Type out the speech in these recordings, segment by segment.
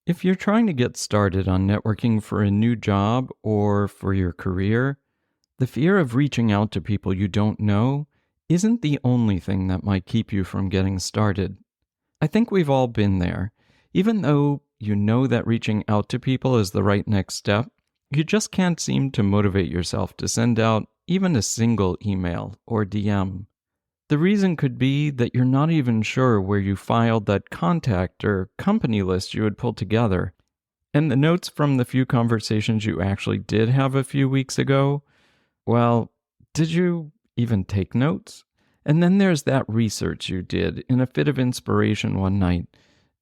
If you're trying to get started on networking for a new job or for your career, the fear of reaching out to people you don't know isn't the only thing that might keep you from getting started. I think we've all been there. Even though you know that reaching out to people is the right next step, you just can't seem to motivate yourself to send out even a single email or DM. The reason could be that you're not even sure where you filed that contact or company list you had pulled together. And the notes from the few conversations you actually did have a few weeks ago, well, did you even take notes? And then there's that research you did in a fit of inspiration one night.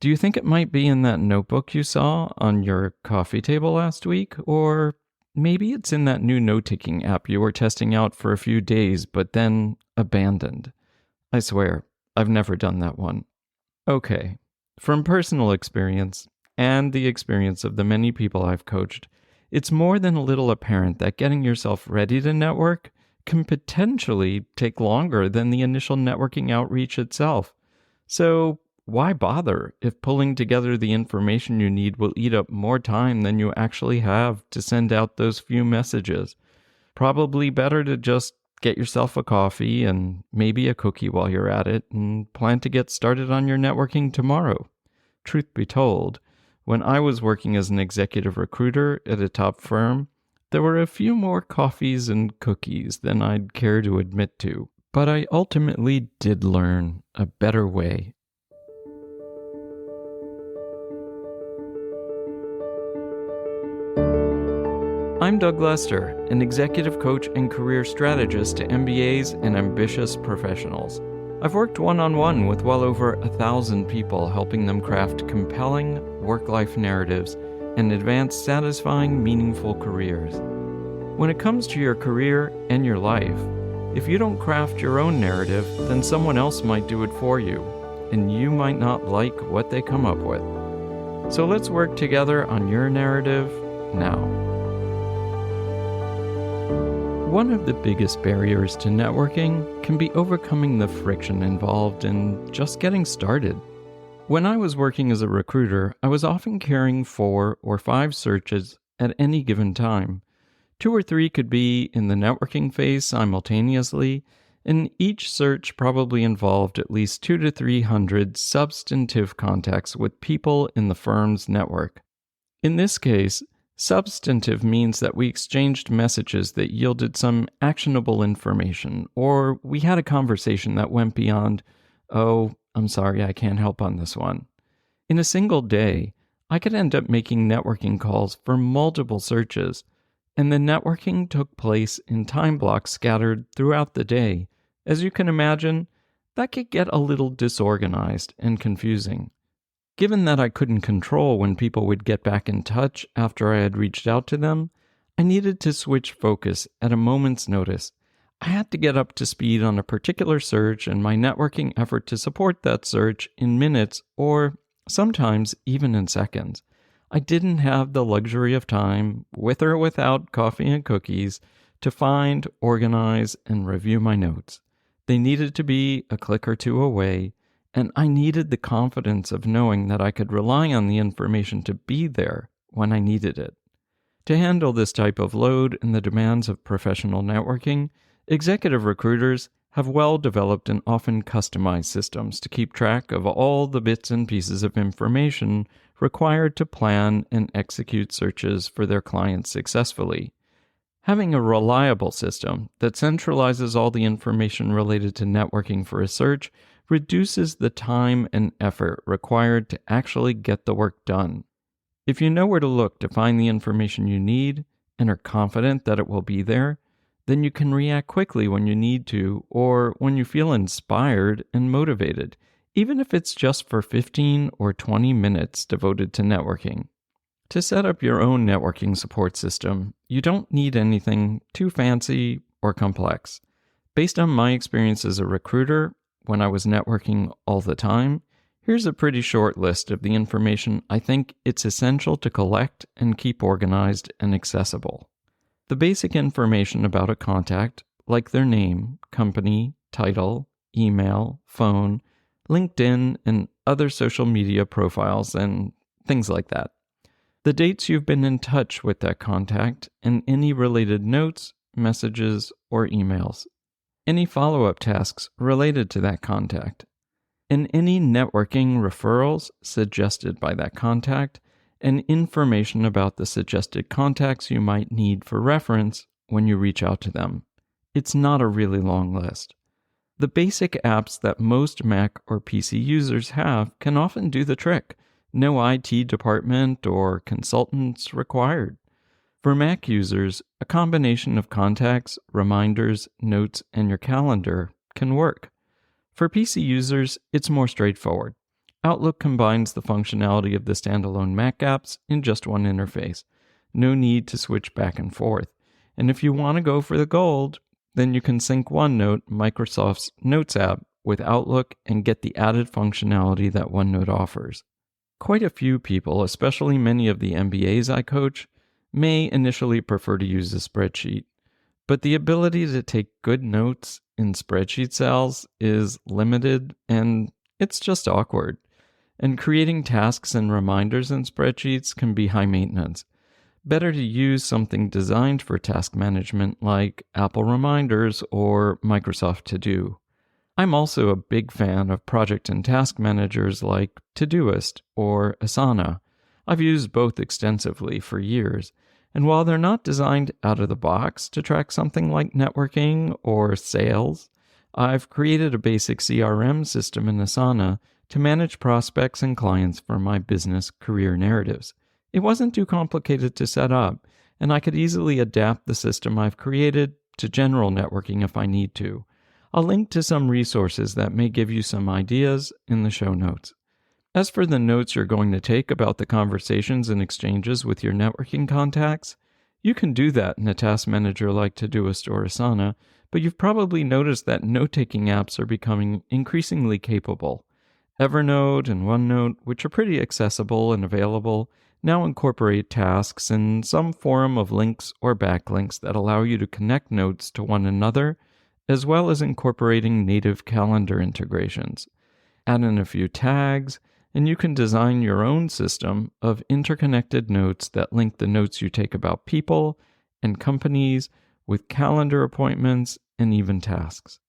Do you think it might be in that notebook you saw on your coffee table last week? Or maybe it's in that new note-taking app you were testing out for a few days but then abandoned. I swear, I've never done that one. Okay, from personal experience and the experience of the many people I've coached, it's more than a little apparent that getting yourself ready to network can potentially take longer than the initial networking outreach itself. So, why bother if pulling together the information you need will eat up more time than you actually have to send out those few messages? Probably better to just get yourself a coffee and maybe a cookie while you're at it and plan to get started on your networking tomorrow. Truth be told, when I was working as an executive recruiter at a top firm, there were a few more coffees and cookies than I'd care to admit to, but I ultimately did learn a better way. I'm Doug Lester, an executive coach and career strategist to MBAs and ambitious professionals. I've worked one-on-one with well over 1,000 people, helping them craft compelling work-life narratives and advance satisfying, meaningful careers. When it comes to your career and your life, if you don't craft your own narrative, then someone else might do it for you, and you might not like what they come up with. So let's work together on your narrative now. One of the biggest barriers to networking can be overcoming the friction involved in just getting started. When I was working as a recruiter, I was often carrying 4 or 5 searches at any given time. 2 or 3 could be in the networking phase simultaneously, and each search probably involved at least 200 to 300 substantive contacts with people in the firm's network. In this case, substantive means that we exchanged messages that yielded some actionable information, or we had a conversation that went beyond, "Oh, I'm sorry, I can't help on this one." In a single day, I could end up making networking calls for multiple searches, and the networking took place in time blocks scattered throughout the day. As you can imagine, that could get a little disorganized and confusing. Given that I couldn't control when people would get back in touch after I had reached out to them, I needed to switch focus at a moment's notice. I had to get up to speed on a particular search and my networking effort to support that search in minutes or sometimes even in seconds. I didn't have the luxury of time, with or without coffee and cookies, to find, organize, and review my notes. They needed to be a click or two away, and I needed the confidence of knowing that I could rely on the information to be there when I needed it. To handle this type of load and the demands of professional networking, executive recruiters have well-developed and often customized systems to keep track of all the bits and pieces of information required to plan and execute searches for their clients successfully. Having a reliable system that centralizes all the information related to networking for a search reduces the time and effort required to actually get the work done. If you know where to look to find the information you need and are confident that it will be there, then you can react quickly when you need to or when you feel inspired and motivated, even if it's just for 15 or 20 minutes devoted to networking. To set up your own networking support system, you don't need anything too fancy or complex. Based on my experience as a recruiter, when I was networking all the time, here's a pretty short list of the information I think it's essential to collect and keep organized and accessible. The basic information about a contact, like their name, company, title, email, phone, LinkedIn, and other social media profiles, and things like that. The dates you've been in touch with that contact, and any related notes, messages, or emails. Any follow-up tasks related to that contact. And any networking referrals suggested by that contact, and information about the suggested contacts you might need for reference when you reach out to them. It's not a really long list. The basic apps that most Mac or PC users have can often do the trick. No IT department or consultants required. For Mac users, a combination of contacts, reminders, notes, and your calendar can work. For PC users, it's more straightforward. Outlook combines the functionality of the standalone Mac apps in just one interface. No need to switch back and forth. And if you want to go for the gold, then you can sync OneNote, Microsoft's Notes app, with Outlook and get the added functionality that OneNote offers. Quite a few people, especially many of the MBAs I coach, may initially prefer to use a spreadsheet. But the ability to take good notes in spreadsheet cells is limited, and it's just awkward. And creating tasks and reminders in spreadsheets can be high maintenance. Better to use something designed for task management like Apple Reminders or Microsoft To Do. I'm also a big fan of project and task managers like Todoist or Asana. I've used both extensively for years, and while they're not designed out of the box to track something like networking or sales, I've created a basic CRM system in Asana to manage prospects and clients for my business career narratives. It wasn't too complicated to set up, and I could easily adapt the system I've created to general networking if I need to. I'll link to some resources that may give you some ideas in the show notes. As for the notes you're going to take about the conversations and exchanges with your networking contacts, you can do that in a task manager like Todoist or Asana, but you've probably noticed that note-taking apps are becoming increasingly capable. Evernote and OneNote, which are pretty accessible and available, now incorporate tasks in some form of links or backlinks that allow you to connect notes to one another, as well as incorporating native calendar integrations. Add in a few tags, and you can design your own system of interconnected notes that link the notes you take about people and companies with calendar appointments and even tasks.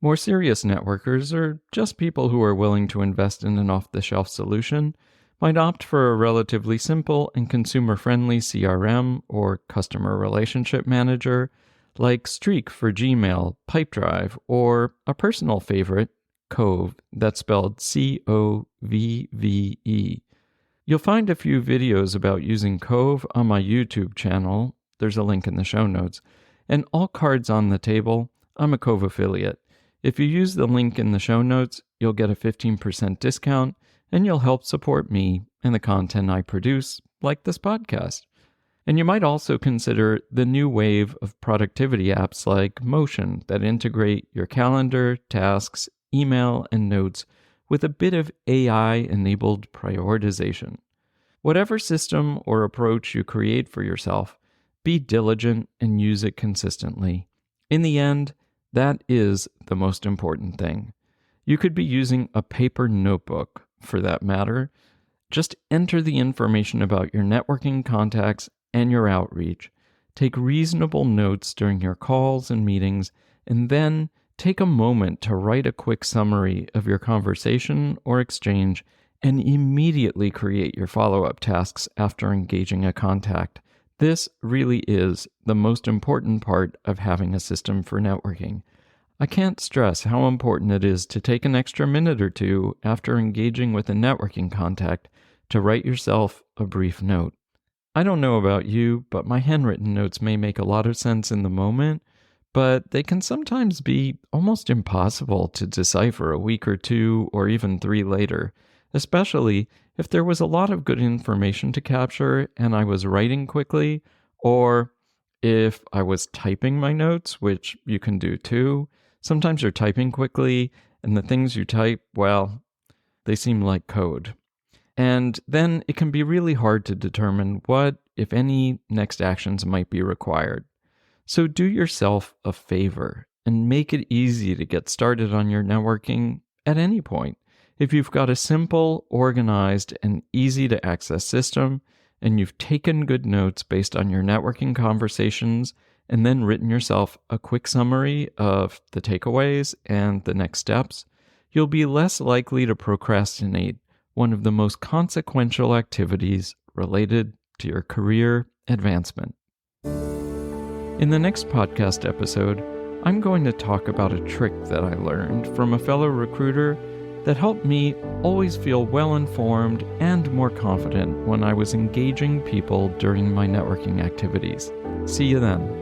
More serious networkers, or just people who are willing to invest in an off-the-shelf solution, might opt for a relatively simple and consumer-friendly CRM or customer relationship manager like Streak for Gmail, Pipedrive, or a personal favorite, Cove, that's spelled Covve. You'll find a few videos about using Cove on my YouTube channel. There's a link in the show notes. And all cards on the table, I'm a Cove affiliate. If you use the link in the show notes, you'll get a 15% discount, and you'll help support me and the content I produce, like this podcast. And you might also consider the new wave of productivity apps like Motion that integrate your calendar, tasks, email, and notes with a bit of AI-enabled prioritization. Whatever system or approach you create for yourself, be diligent and use it consistently. In the end, that is the most important thing. You could be using a paper notebook, for that matter. Just enter the information about your networking contacts and your outreach. Take reasonable notes during your calls and meetings, and then take a moment to write a quick summary of your conversation or exchange and immediately create your follow-up tasks after engaging a contact. This really is the most important part of having a system for networking. I can't stress how important it is to take an extra minute or two after engaging with a networking contact to write yourself a brief note. I don't know about you, but my handwritten notes may make a lot of sense in the moment, but they can sometimes be almost impossible to decipher a week or two or even 3 later, especially if there was a lot of good information to capture and I was writing quickly, or if I was typing my notes, which you can do too. Sometimes you're typing quickly, and the things you type, well, they seem like code. And then it can be really hard to determine what, if any, next actions might be required. So do yourself a favor and make it easy to get started on your networking at any point. If you've got a simple, organized, and easy to access system, and you've taken good notes based on your networking conversations, and then written yourself a quick summary of the takeaways and the next steps, you'll be less likely to procrastinate one of the most consequential activities related to your career advancement. In the next podcast episode, I'm going to talk about a trick that I learned from a fellow recruiter that helped me always feel well-informed and more confident when I was engaging people during my networking activities. See you then.